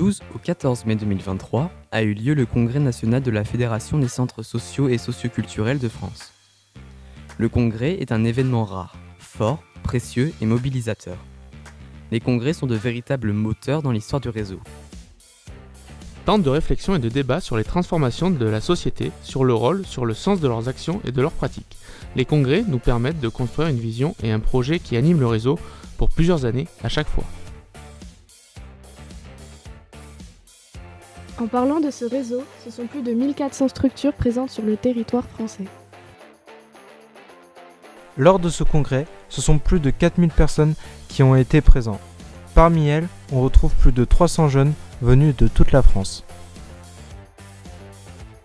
12 au 14 mai 2023 a eu lieu le Congrès national de la Fédération des centres sociaux et socioculturels de France. Le congrès est un événement rare, fort, précieux et mobilisateur. Les congrès sont de véritables moteurs dans l'histoire du réseau. Temps de réflexion et de débat sur les transformations de la société, sur le rôle, sur le sens de leurs actions et de leurs pratiques. Les congrès nous permettent de construire une vision et un projet qui anime le réseau pour plusieurs années à chaque fois. En parlant de ce réseau, ce sont plus de 1400 structures présentes sur le territoire français. Lors de ce congrès, ce sont plus de 4000 personnes qui ont été présentes. Parmi elles, on retrouve plus de 300 jeunes venus de toute la France.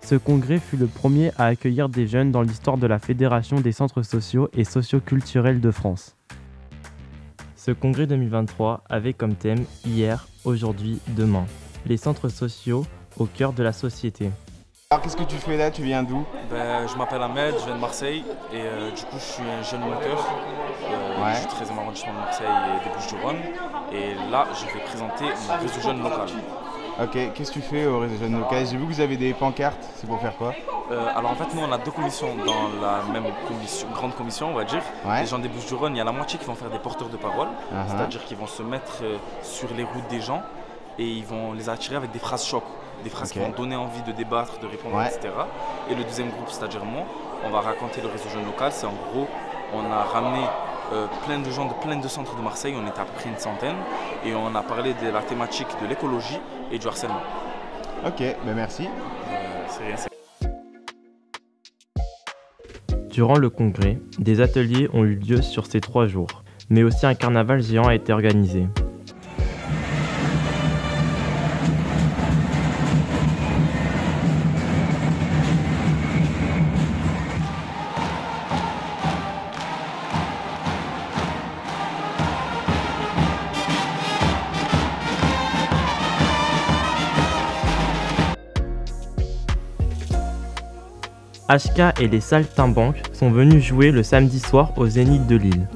Ce congrès fut le premier à accueillir des jeunes dans l'histoire de la Fédération des centres sociaux et socioculturels de France. Ce congrès 2023 avait comme thème « Hier, aujourd'hui, demain ». Les centres sociaux au cœur de la société. Alors qu'est-ce que tu fais là? Tu viens d'où? Je m'appelle Ahmed, je viens de Marseille et du coup je suis un jeune moteur du 13e arrondissement de Marseille et des Bouches-du-Rhône. Et là je vais présenter mon réseau jeune local. Ok, qu'est-ce que tu fais au réseau jeune local? J'ai vu que vous avez des pancartes, c'est pour faire quoi? Alors en fait nous on a deux commissions dans la même commission, grande commission on va dire. Les gens des Bouches-du-Rhône, il y a la moitié qui vont faire des porteurs de parole, c'est-à-dire qu'ils vont se mettre sur les routes des gens et ils vont les attirer avec des phrases chocs. Des phrases qui vont donner envie de débattre, de répondre, etc. Et le deuxième groupe, c'est-à-dire moi, on va raconter le réseau jeune local. C'est en gros, on a ramené plein de gens de plein de centres de Marseille, on était à peu près une centaine, et on a parlé de la thématique de l'écologie et du harcèlement. Ok, ben merci. C'est rien. Durant le congrès, des ateliers ont eu lieu sur ces 3 jours, mais aussi un carnaval géant a été organisé. HK et les Saltimbanques sont venus jouer le samedi soir au Zénith de Lille.